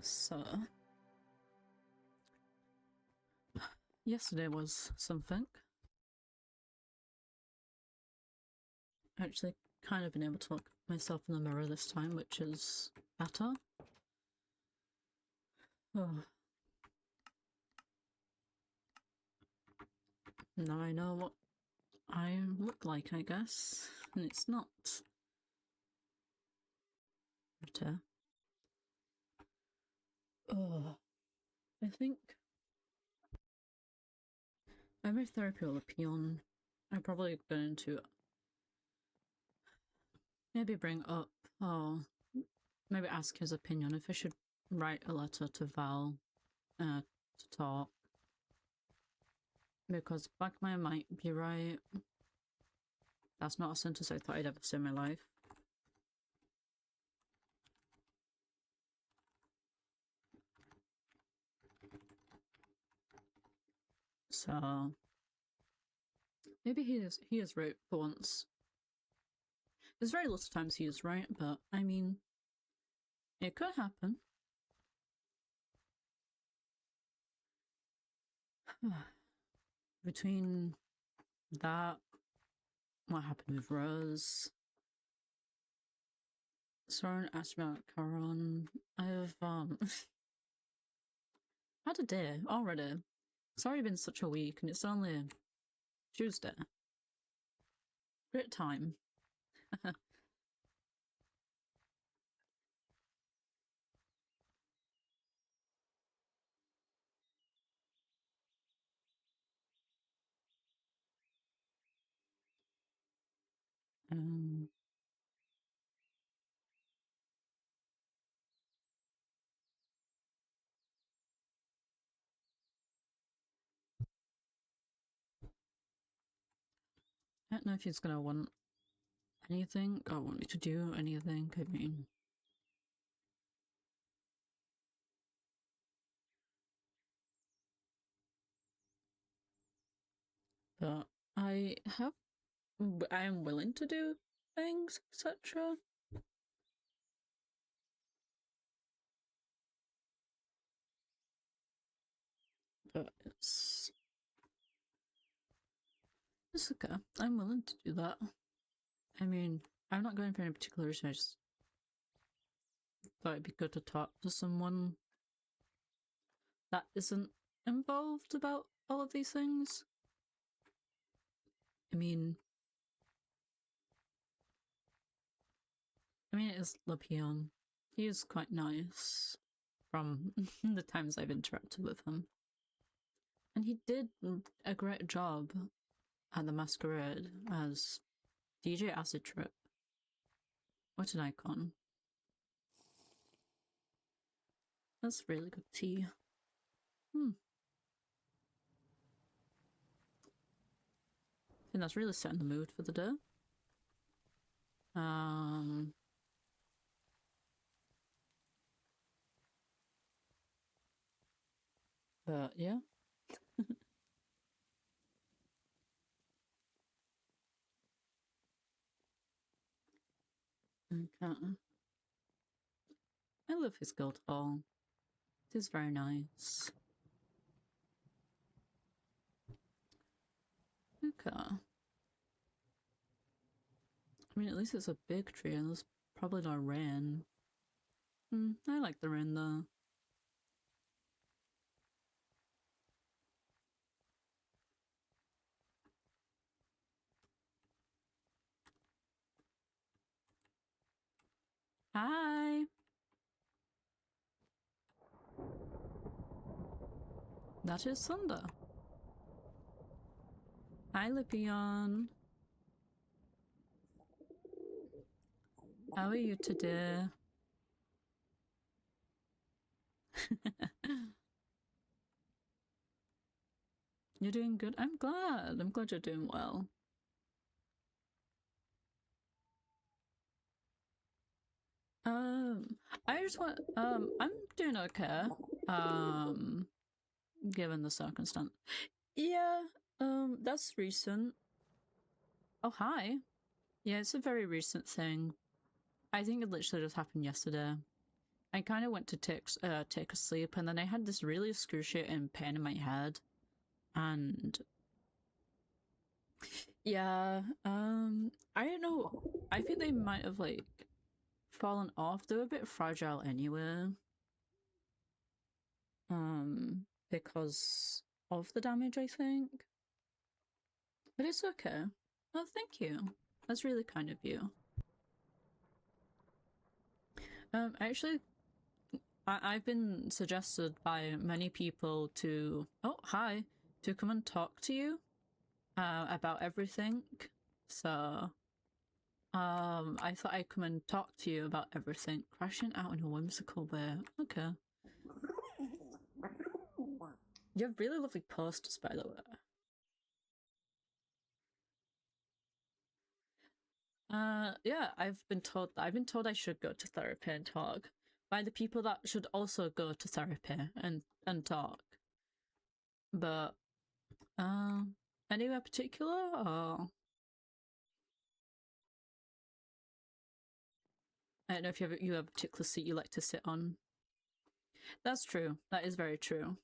So, yesterday was something. Actually, kind of been able to look myself in the mirror this time, which is better. Oh. Now I know what I look like, I guess, and it's not better. Oh, I think my therapy will appeal on. I'm probably going to maybe bring up, maybe ask his opinion if I should write a letter to Val to talk. Because Blackmire might be right. That's not a sentence I thought I'd ever say in my life. So maybe he is right for once. There's very little times he is right, but I mean, it could happen. Between that, what happened with Rose, Soren asked me about Caron. I've had a day already. It's already been such a week, and it's only Tuesday. Great time. I don't know if he's gonna want anything or want me to do anything. I mean, but I am willing to do things, etc. But it's okay. I'm willing to do that. I mean, I'm not going for any particular reason. I just thought it'd be good to talk to someone that isn't involved about all of these things. I mean, it is Lepion. He is quite nice from the times I've interacted with him. And he did a great job at the Masquerade as DJ Acid Trip. What an icon. That's really good tea. I think that's really setting the mood for the day. But yeah. Okay. I love his guild hall. It is very nice. Okay. I mean, at least it's a big tree and there's probably no rain. I like the rain though. Hi! That is Sunder. Hi, Lipion. How are you today? You're doing good? I'm glad. I'm glad you're doing well. I just want, I'm doing okay. Given the circumstance. Yeah, that's recent. Oh, hi. Yeah, it's a very recent thing. I think it literally just happened yesterday. I kind of went to take a sleep, and then I had this really excruciating pain in my head, and yeah, I don't know. I think they might have like fallen off. They were a bit fragile anyway, because of the damage, I think. But it's okay. Oh, thank you. That's really kind of you. Actually, I've been suggested by many people to, oh, hi, to come and talk to you about everything. So, I thought I'd come and talk to you about everything. Crashing out in a whimsical way. Okay. You have really lovely posters, by the way. Yeah, I've been told I should go to therapy and talk by the people that should also go to therapy and talk. But anywhere particular, or I don't know if you have a particular seat you like to sit on. That's true. That is very true.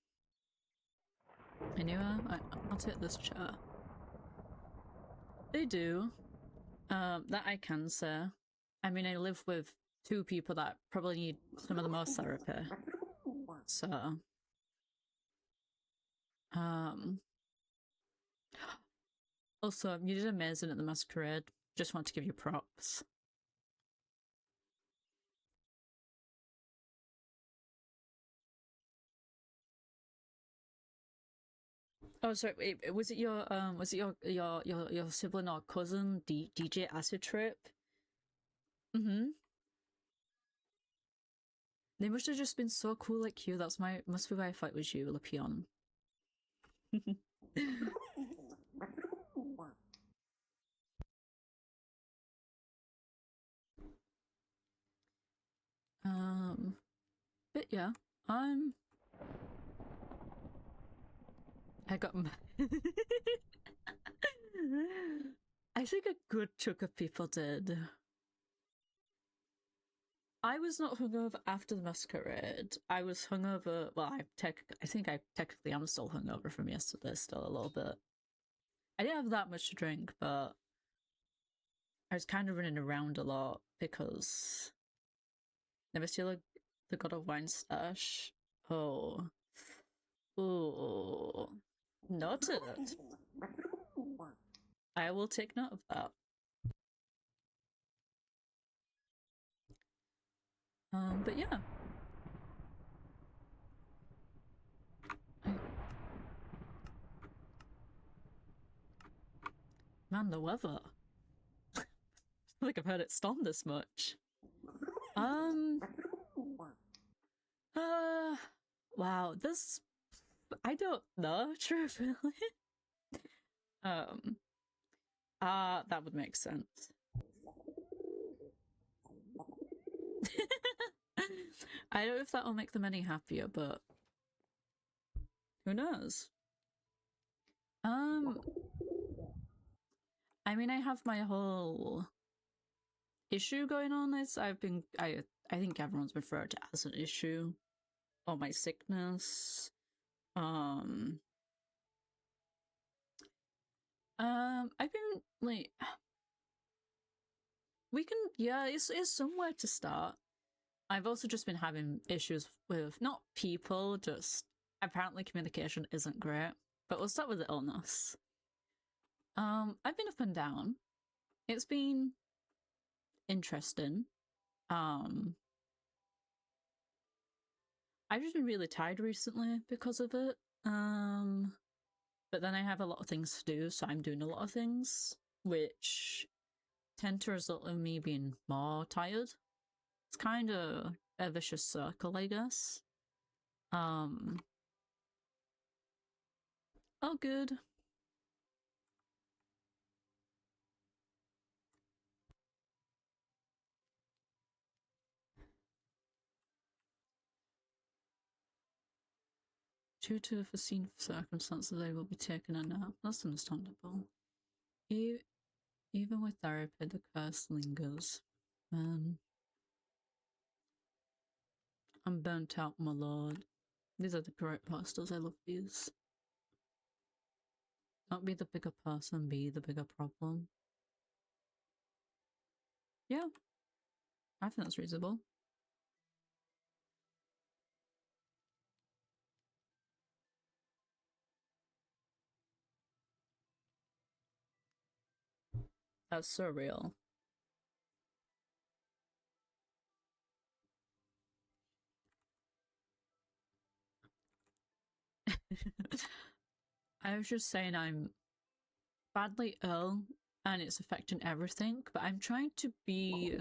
Anyway, I'll take this chair. They do. That I can say. I mean, I live with two people that probably need some of the most therapy. So, also, you did amazing at the masquerade. Just want to give you props. Oh, sorry. Wait, was it your sibling or cousin, DJ Acid Trip? Mm-hmm. They must have just been so cool like you. Must be why I fight with you, Lepion. But yeah, I got I think a good chunk of people did. I was not hungover after the masquerade. I was hungover. Well, I think I technically am still hungover from yesterday, still a little bit. I didn't have that much to drink, but I was kind of running around a lot because never steal the God of Wine stash. Oh, ooh, noted. I will take note of that. But yeah. Man, the weather. I don't think I've heard it storm this much. Wow, this... I don't know, truthfully. That would make sense. I don't know if that will make them any happier, but who knows? I mean, I have my whole issue going on. I think everyone's referred to as an issue, or my sickness. I've been like, it's somewhere to start. I've also just been having issues with not people, just apparently communication isn't great. But we'll start with the illness. I've been up and down. It's been interesting. I've just been really tired recently because of it. But then I have a lot of things to do, so I'm doing a lot of things, which tend to result in me being more tired. It's kind of a vicious circle, I guess. Oh, good. Due to foreseen circumstances, they will be taken a nap. That's understandable. Even with therapy, the curse lingers. I'm burnt out, my lord. These are the correct pastas. I love these. Not be the bigger person, be the bigger problem. Yeah, I think that's reasonable. That's surreal. I was just saying I'm badly ill and it's affecting everything, but I'm trying to be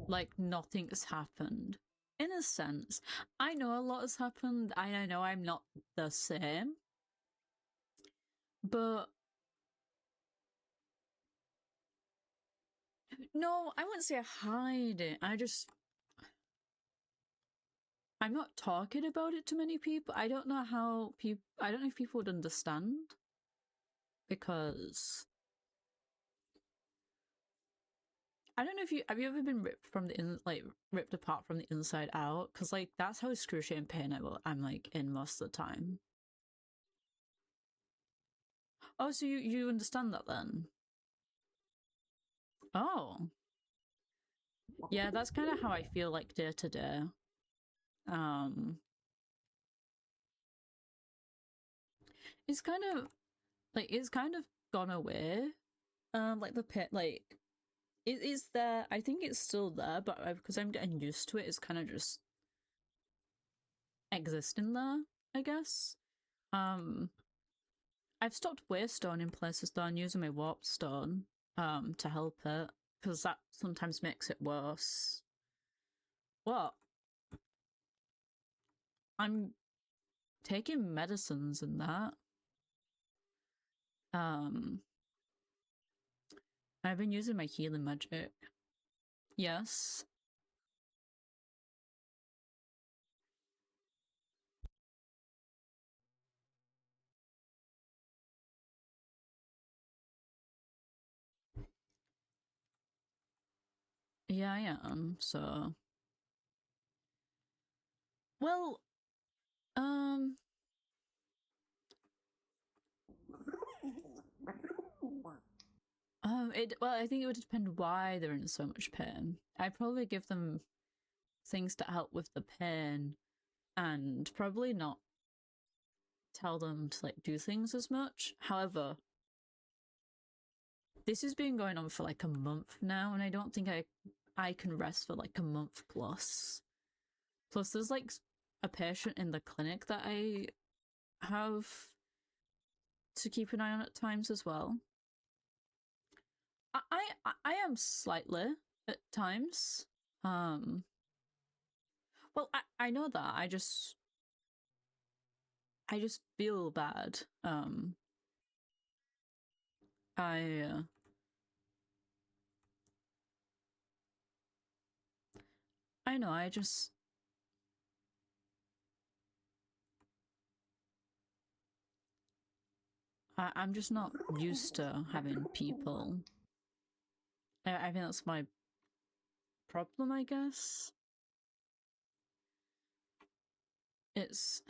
like nothing has happened. In a sense, I know a lot has happened and I know I'm not the same, but no, I wouldn't say I hide it. I'm not talking about it to many people. I don't know how people. I don't know if people would understand because I don't know if you have you ever been ripped from the ripped apart from the inside out, because like that's how excruciating pain I'm like in most of the time. Oh, so you understand that then? Oh, yeah, that's kind of how I feel like day to day. It's kind of it's kind of gone away. Like the pit, like it is there. I think it's still there, but because I'm getting used to it, it's kind of just existing there, I guess. Um, I've stopped waystone in places though and using my warp stone to help it, because that sometimes makes it worse. What? I'm taking medicines and that. Um, I've been using my healing magic. Yes. Yeah, I am. So, well, um, I think it would depend why they're in so much pain. I'd probably give them things to help with the pain, and probably not tell them to like do things as much. However, this has been going on for like a month now, and I don't think I can rest for like a month plus. Plus, there's like a patient in the clinic that I have to keep an eye on at times as well. I am slightly at times. Um, well, I know that. I just feel bad. I I know. I'm just not used to having people. I think that's my problem, I guess. It's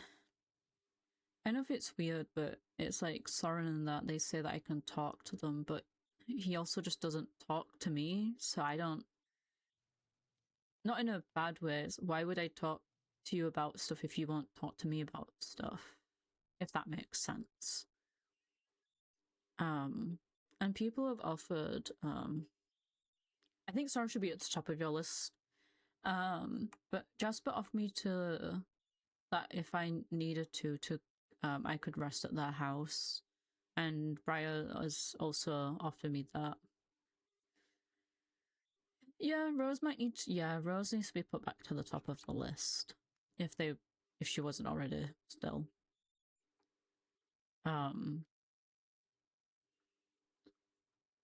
I know if it's weird, but it's like Soren and that they say that I can talk to them, but he also just doesn't talk to me, so I don't. Not in a bad way. Why would I talk to you about stuff if you won't talk to me about stuff? If that makes sense. Um, and people have offered. I think Soren should be at the top of your list. But Jasper offered me to that if I needed to I could rest at their house, and Briar has also offered me that. Yeah, Rose might need to, yeah, Rose needs to be put back to the top of the list if she wasn't already still.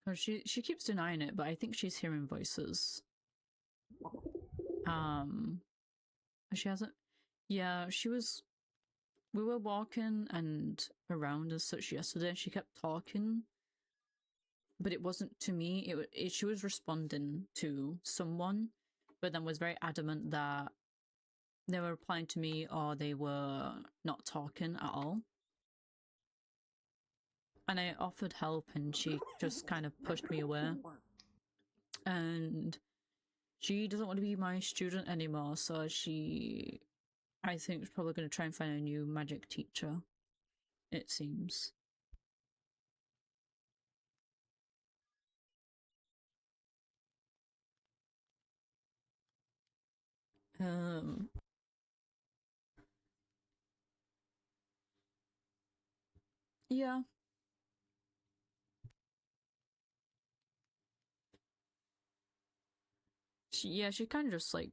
Because she keeps denying it, but I think she's hearing voices. She hasn't. Yeah, she was. We were walking and around as such yesterday, and she kept talking, but it wasn't to me. She was responding to someone, but then was very adamant that they were replying to me or they were not talking at all. And I offered help and she just kind of pushed me away. And she doesn't want to be my student anymore, so she, I think, is probably going to try and find a new magic teacher, it seems. Yeah. She kind of just like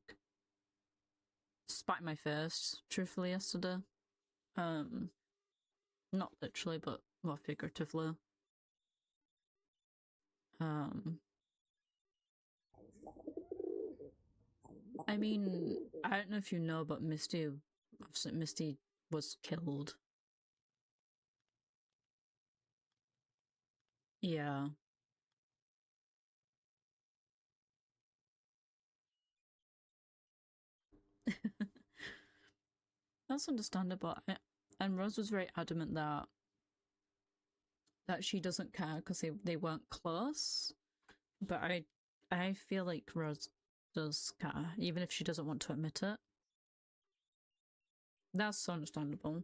spat in my face, truthfully, yesterday. Not literally, but more figuratively. I mean, I don't know if you know, but Misty was killed. Yeah. That's understandable. And Rose was very adamant that she doesn't care because they weren't close. But I feel like Rose does care, even if she doesn't want to admit it. That's so understandable.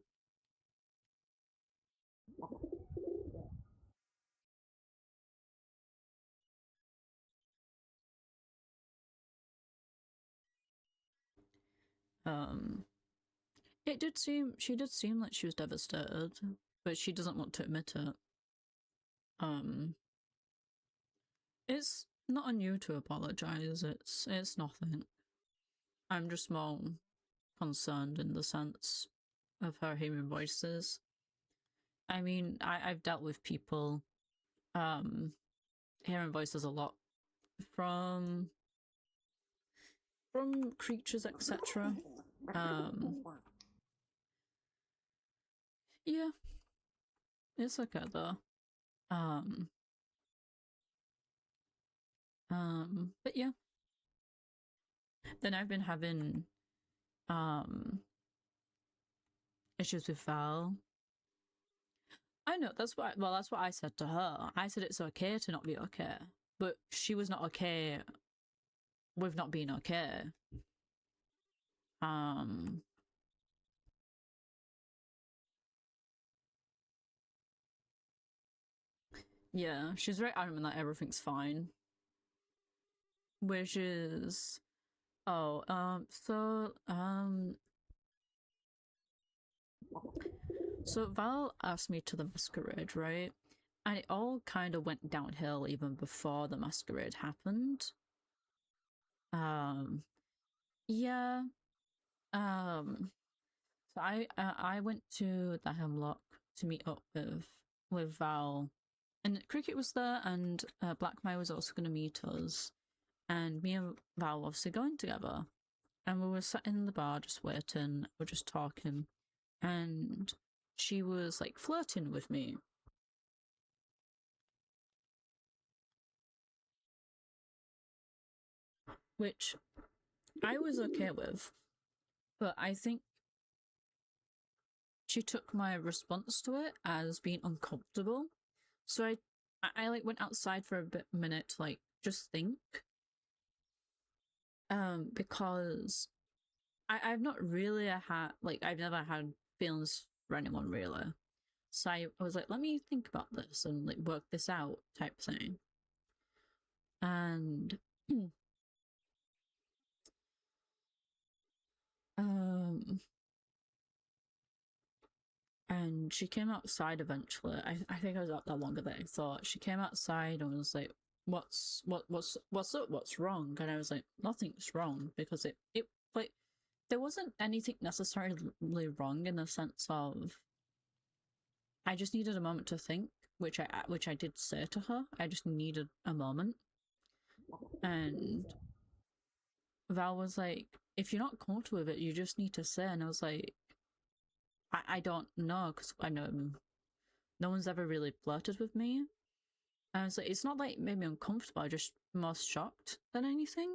She did seem like she was devastated, but she doesn't want to admit it. It's not on you to apologize. It's nothing. I'm just more concerned in the sense of her hearing voices. I mean, I've dealt with people hearing voices a lot from creatures, etc. Yeah, it's okay though. But yeah. Then I've been having issues with Val. I know, that's what I said to her. I said it's okay to not be okay. But she was not okay with not being okay. Yeah, she's very adamant that everything's fine. Which is so Val asked me to the masquerade, right? And it all kind of went downhill even before the masquerade happened. Yeah. So I went to the Hemlock to meet up with Val, and Cricket was there, and Blackmire was also going to meet us, and me and Val were obviously going together, and we were sat in the bar just waiting, we are just talking, and she was like flirting with me. Which I was okay with, but I think she took my response to it as being uncomfortable. So I like went outside for a minute to like just think. Because I've not really had I've never had feelings for anyone really. So I was like, let me think about this and like work this out type thing. And and she came outside eventually. I think I was out there longer than I thought. She came outside and was like, what's up, what's wrong? And I was like, nothing's wrong, because it like there wasn't anything necessarily wrong in the sense of I just needed a moment to think, which I did say to her. I just needed a moment. And Val was like, if you're not comfortable with it, you just need to say. And I was like, I don't know, because I know no one's ever really flirted with me. And I was like, it's not like it made me uncomfortable, I just more shocked than anything.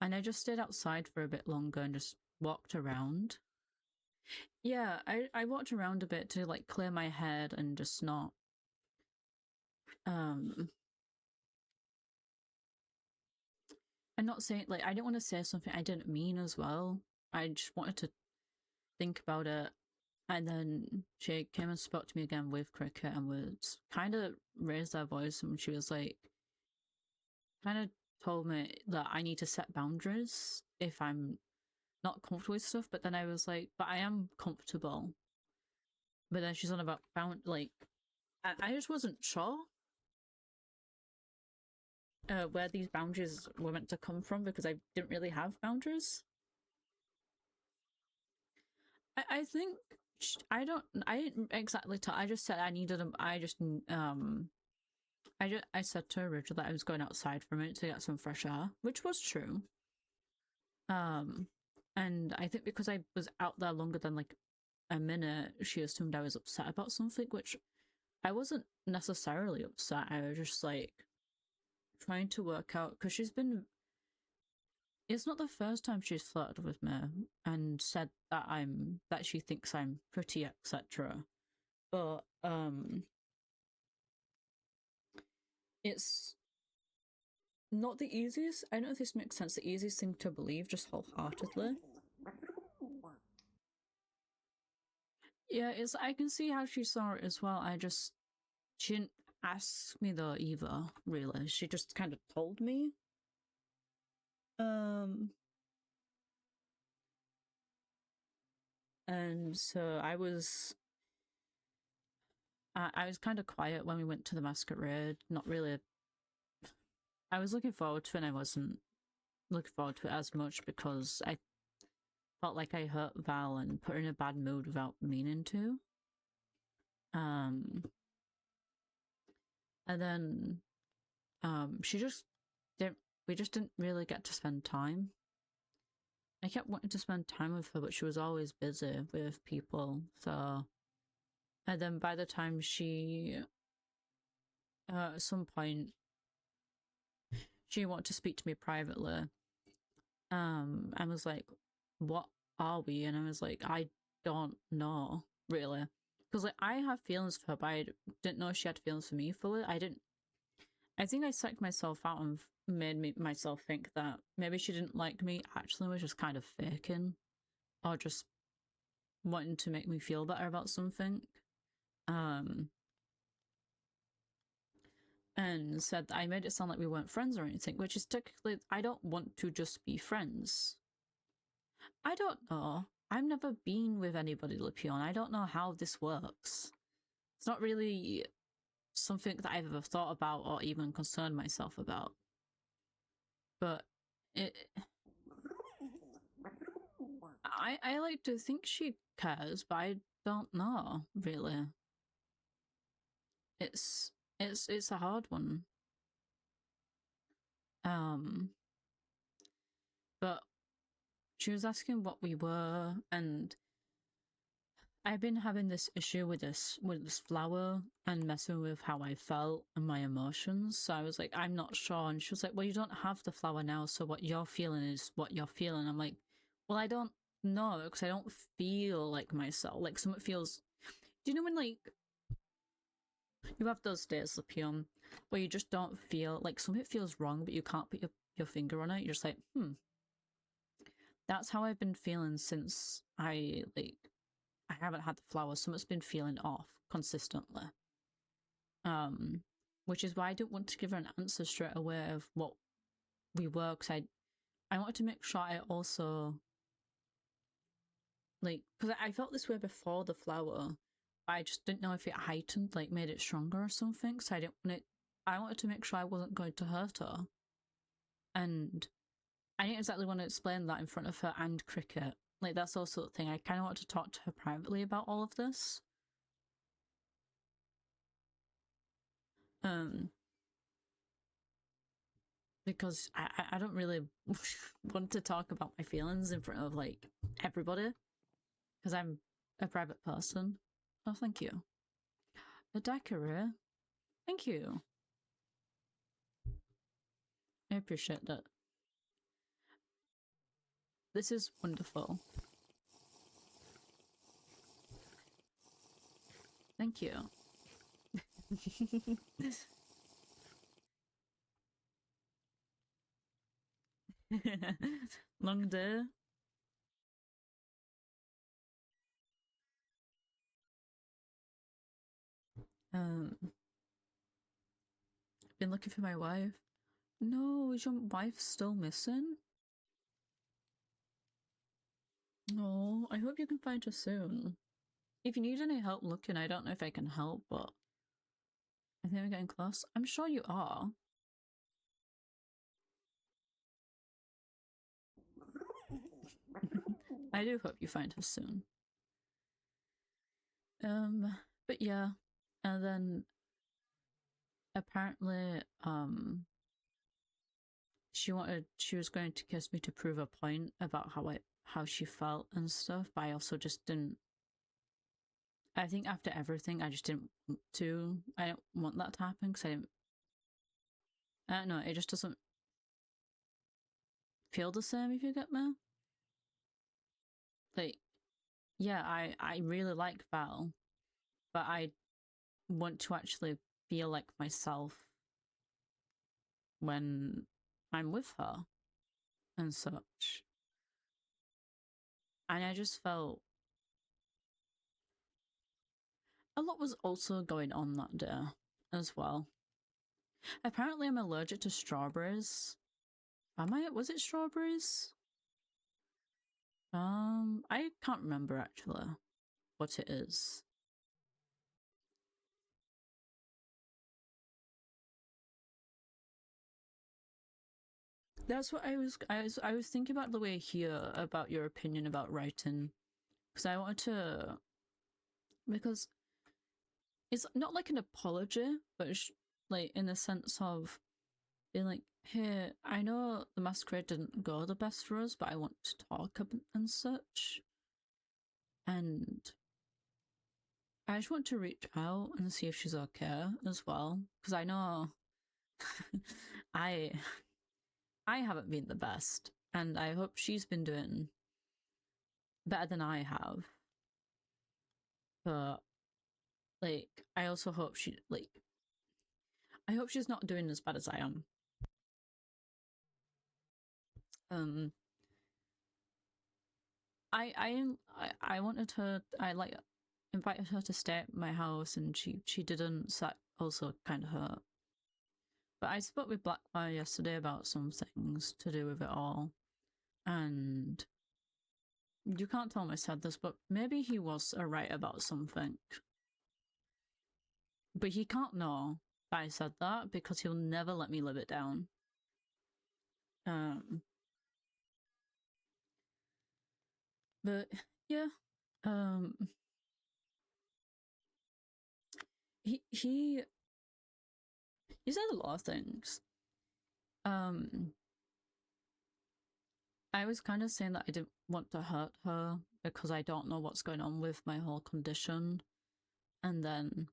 And I just stayed outside for a bit longer and just walked around. Yeah, I walked around a bit to like clear my head and just not um and not saying like I didn't want to say something I didn't mean as well. I just wanted to think about it. And then she came and spoke to me again with Cricket and was kind of raised her voice, and she was like, kind of told me that I need to set boundaries if I'm not comfortable with stuff. But then I was like, but I am comfortable. But then she's on about like, I just wasn't sure where these boundaries were meant to come from because I didn't really have boundaries. I think I didn't exactly tell. I just said I needed them. I said to her originally that I was going outside for a minute to get some fresh air, which was true. And I think because I was out there longer than like a minute, she assumed I was upset about something, which I wasn't necessarily upset. I was just like trying to work out because she's been. It's not the first time she's flirted with me and said that she thinks I'm pretty, etc. But it's not the easiest. I don't know if this makes sense. The easiest thing to believe, just wholeheartedly. Yeah, it's. I can see how she saw it as well. She didn't ask me though either. Really, she just kind of told me. And so I was kind of quiet when we went to the masquerade. Not really. I was looking forward to it, and I wasn't looking forward to it as much because I felt like I hurt Val and put her in a bad mood without meaning to. And then she just didn't. We just didn't really get to spend time. I kept wanting to spend time with her, but she was always busy with people. So, and then by the time she, at some point, she wanted to speak to me privately, and was like, "What are we?" And I was like, "I don't know, really." Because like I have feelings for her, but I didn't know she had feelings for me fully. I didn't. I think I psyched myself out and made myself think that maybe she didn't like me. Actually, was just kind of faking, or just wanting to make me feel better about something. And said that I made it sound like we weren't friends or anything, which is technically I don't want to just be friends. I don't know. I've never been with anybody, Lepion. I don't know how this works. It's not really something that I've ever thought about or even concerned myself about. But I like to think she cares, but I don't know, really. It's a hard one. But she was asking what we were, and I've been having this issue with this flower and messing with how I felt and my emotions. So I was like, I'm not sure. And she was like, well, you don't have the flower now, so what you're feeling is what you're feeling. I'm like, well, I don't know because I don't feel like myself. Like something feels. Do you know when like you have those days, Lepion, where you just don't feel like something feels wrong, but you can't put your finger on it. You're just like, That's how I've been feeling since I haven't had the flower. Something's been feeling off consistently. Which is why I didn't want to give her an answer straight away of what we were, because I wanted to make sure I also because I felt this way before the flower. I just didn't know if it heightened, like made it stronger or something. So I didn't want it. I wanted to make sure I wasn't going to hurt her, and I didn't exactly want to explain that in front of her and Cricket. Like that's also the thing. I kind of want to talk to her privately about all of this. Because I don't really want to talk about my feelings in front of like everybody because I'm a private person. Oh, thank you. A daiquiri. Thank you. I appreciate that. This is wonderful. Thank you. Long day. Been looking for my wife. No, is your wife still missing? No, I hope you can find her soon. If you need any help looking, I don't know if I can help, but I think we're getting close. I'm sure you are. I do hope you find her soon. But yeah, and then apparently, she was going to kiss me to prove a point about how she felt and stuff, but I also just didn't. I think after everything, I just didn't want to. I don't want that to happen because I didn't. I don't know. It just doesn't feel the same, if you get me. Like, yeah, I really like Val, but I want to actually feel like myself when I'm with her and such. And I just felt a lot was also going on that day as well. Apparently, I'm allergic to strawberries. Am I? Was it strawberries? I can't remember actually what it is. That's what I was thinking about the way here about your opinion about writing, because I wanted to, because it's not like an apology, but it's like in the sense of being like, hey, I know the masquerade didn't go the best for us, but I want to talk and such, and I just want to reach out and see if she's okay as well, because I know I I haven't been the best, and I hope she's been doing better than I have. But like, I also hope I hope she's not doing as bad as I am. Um, I wanted her. I like invited her to stay at my house, and she didn't. So that also kind of hurt. But I spoke with Blackfire yesterday about some things to do with it all, and you can't tell him I said this, but maybe he was right about something. But he can't know that I said that because he'll never let me live it down. Um, but yeah, um, he said a lot of things. I was kind of saying that I didn't want to hurt her because I don't know what's going on with my whole condition, and then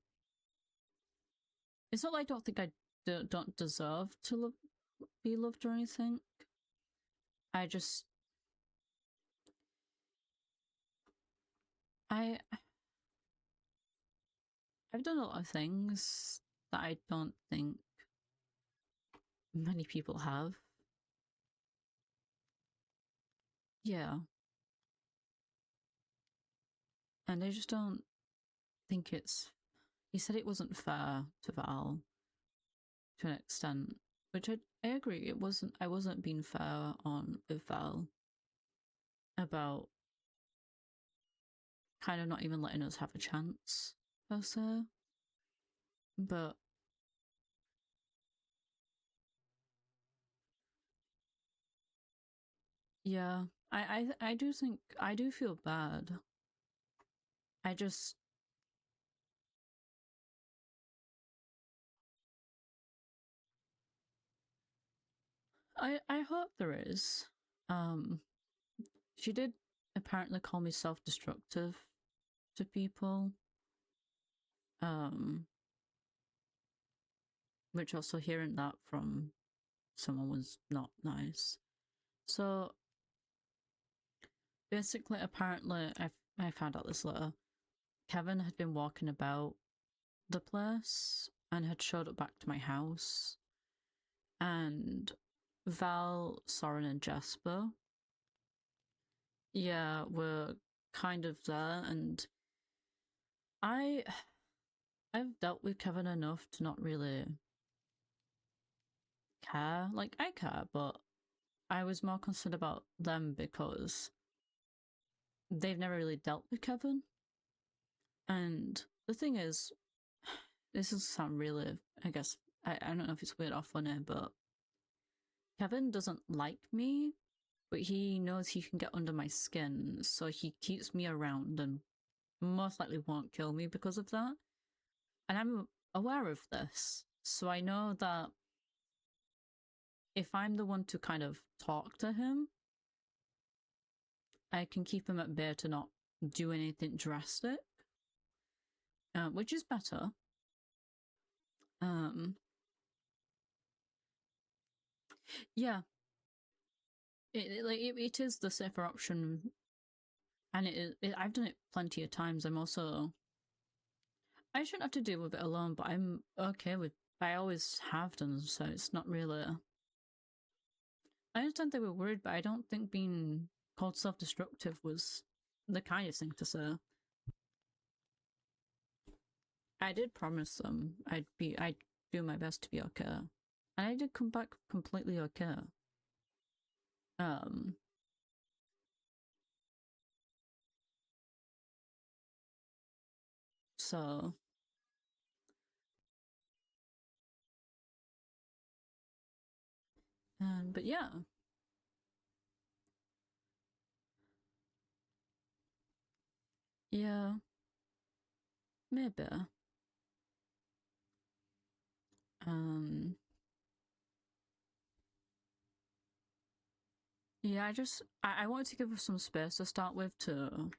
it's not like I don't think I don't deserve to be loved or anything. I just I I've done a lot of things that I don't think many people have. Yeah. And I just don't think it's. He said it wasn't fair to Val to an extent, which I agree. It wasn't. I wasn't being fair on with Val about kind of not even letting us have a chance per se. But yeah, I do think I do feel bad. I just I hope there is. Um, she did apparently call me self-destructive to people. Um, which also hearing that from someone was not nice. So basically, apparently, I found out this later. Kevin had been walking about the place and had showed up back to my house. And Val, Soren, and Jasper, yeah, were kind of there. And I've dealt with Kevin enough to not really care. Like, I care, but I was more concerned about them because they've never really dealt with Kevin. And the thing is, this will sound really, I guess, I don't know if it's weird or funny, but Kevin doesn't like me, but he knows he can get under my skin, so he keeps me around and most likely won't kill me because of that. And I'm aware of this, so I know that if I'm the one to kind of talk to him, I can keep him at bay to not do anything drastic, which is better. Yeah, it is the safer option, and I've done it plenty of times. I shouldn't have to deal with it alone, but I'm okay with. I always have done, so it's not really. I understand they were worried, but I don't think being called self-destructive was the kindest thing to say. I did promise them I'd do my best to be okay, and I did come back completely okay. So, but yeah. Yeah, maybe. Yeah, I wanted to give us some space to start with to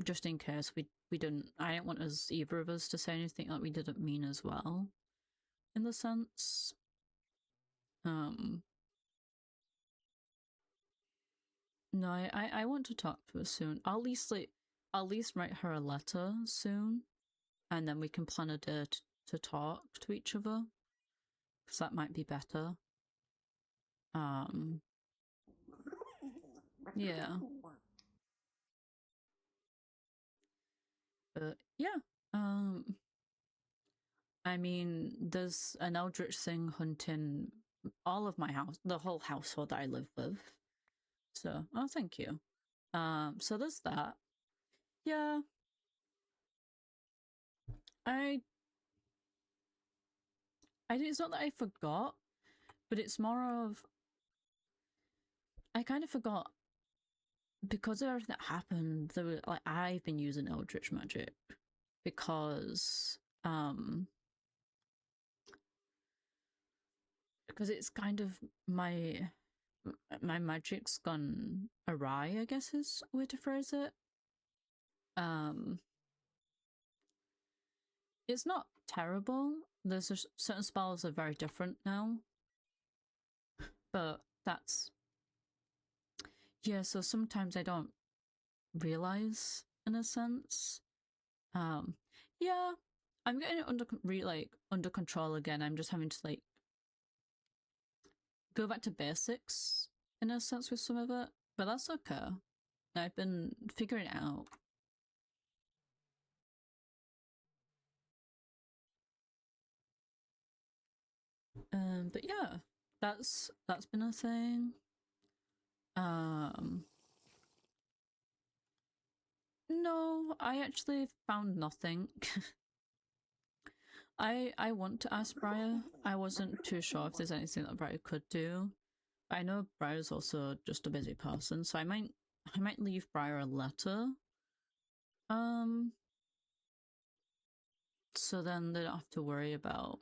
just in case we didn't. I didn't want us either of us to say anything that we didn't mean as well, in the sense. No, I want to talk to her soon. I'll at least write her a letter soon, and then we can plan a date to talk to each other, because that might be better. Yeah. But yeah, I mean, there's an eldritch thing hunting all of my house, the whole household that I live with. So, oh, thank you. So there's that. Yeah, I, it's not that I forgot, but it's more of I kind of forgot because of everything that happened. There were, like, I've been using eldritch magic because it's kind of my magic's gone awry, I guess is a way to phrase it. It's not terrible. There's certain spells are very different now, but that's yeah. So sometimes I don't realize, in a sense. Yeah, I'm getting it under control again. I'm just having to go back to basics in a sense with some of it, but that's okay. I've been figuring it out. But yeah, that's been a thing. No, I actually found nothing. I want to ask Briar. I wasn't too sure if there's anything that Briar could do. I know Briar's also just a busy person, so I might leave Briar a letter. So then they don't have to worry about.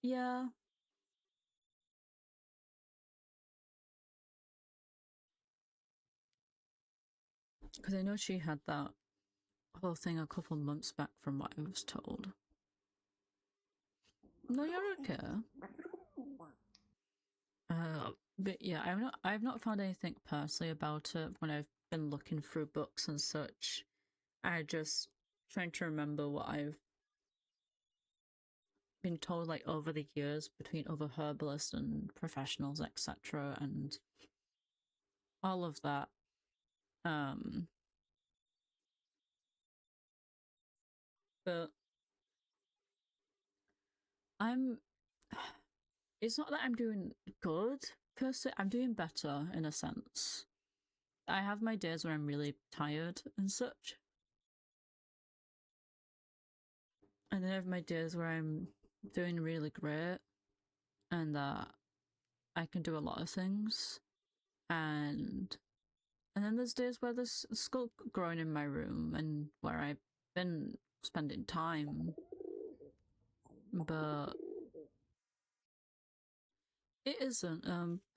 Yeah. Because I know she had that whole thing a couple months back from what I was told. No, you're okay. But yeah, I've not found anything personally about it when I've been looking through books and such. I just trying to remember what I've been told like over the years between other herbalists and professionals, etc., and all of that. Um, but I'm. It's not that I'm doing good per se. I'm doing better in a sense. I have my days where I'm really tired and such, and then I have my days where I'm doing really great and that I can do a lot of things. And then there's days where there's skull growing in my room and where I've been spending time, but it isn't.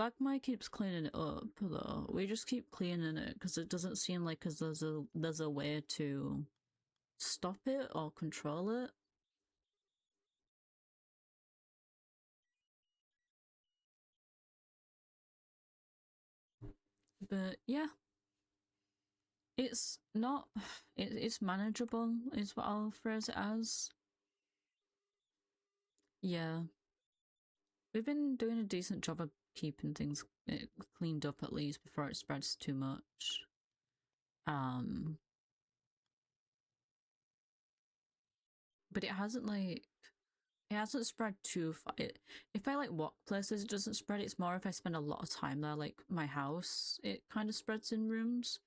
Bagmai keeps cleaning it up though. We just keep cleaning it because it doesn't seem like there's a way to stop it or control it. But yeah, it's not. It's manageable, is what I'll phrase it as. Yeah, we've been doing a decent job of keeping things cleaned up at least before it spreads too much. Um, but it hasn't spread too far. If I like walk places, it doesn't spread. It's more if I spend a lot of time there, like my house, it kind of spreads in rooms.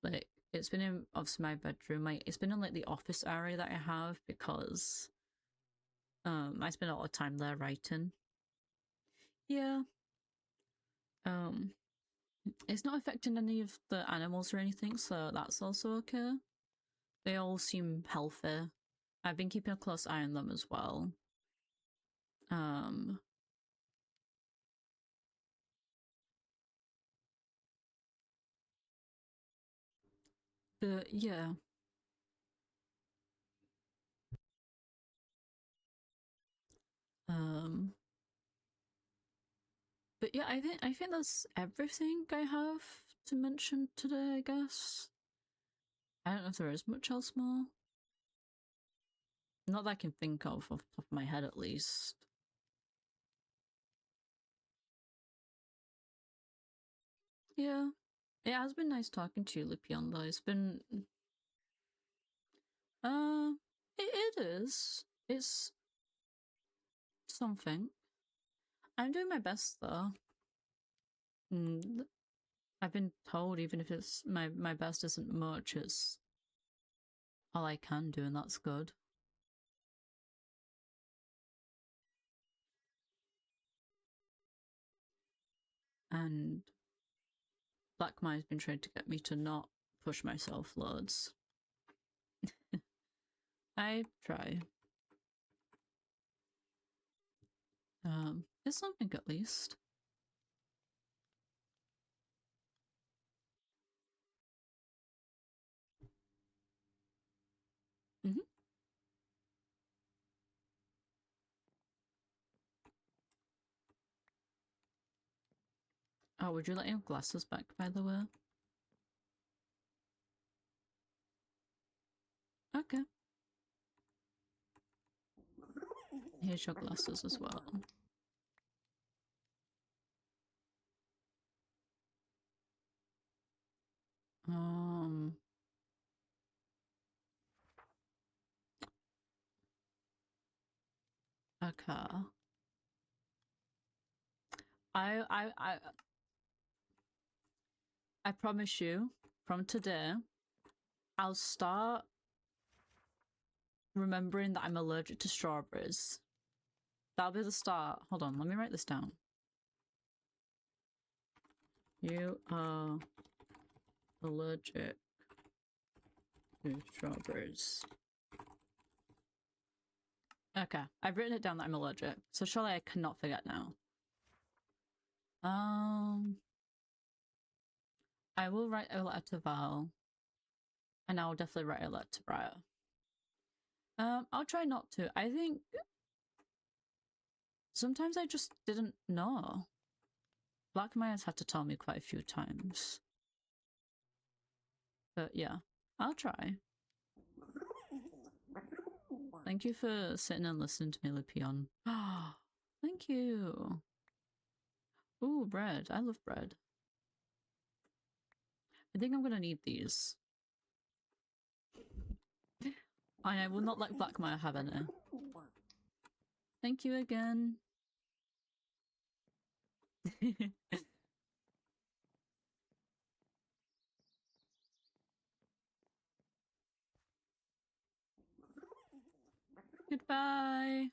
Like it's been in obviously my bedroom. Like it's been in like the office area that I have because I spend a lot of time there writing. Yeah. Um, it's not affecting any of the animals or anything, so that's also okay. They all seem healthy. I've been keeping a close eye on them as well. Um, but yeah. Um, but yeah, I think that's everything I have to mention today, I guess. I don't know if there is much else more. Not that I can think of off the top of my head at least. Yeah. It has been nice talking to you, Lipion, though. It's been uh it is. It's something. I'm doing my best though. Mm, I've been told even if it's my best isn't much, it's all I can do, and that's good. And Black Mire's been trying to get me to not push myself loads. I try. It's something at least. Mm-hmm. Oh, would you like your glasses back, by the way? Okay. Here's your glasses as well. Um. Okay. I I I I promise you, from today, I'll start remembering that I'm allergic to strawberries. That'll be the start. Hold on, let me write this down. You are allergic to strawberries. Okay, I've written it down that I'm allergic, so surely I cannot forget now. Um, I will write a letter to Val, and I will definitely write a letter to Briar. I'll try not to. I think sometimes I just didn't know. Blackmare's had to tell me quite a few times. But yeah, I'll try. Thank you for sitting and listening to me, Lipion. Thank you. Ooh, bread. I love bread. I think I'm gonna need these. I will not let Blackmire have any. Thank you again. Goodbye.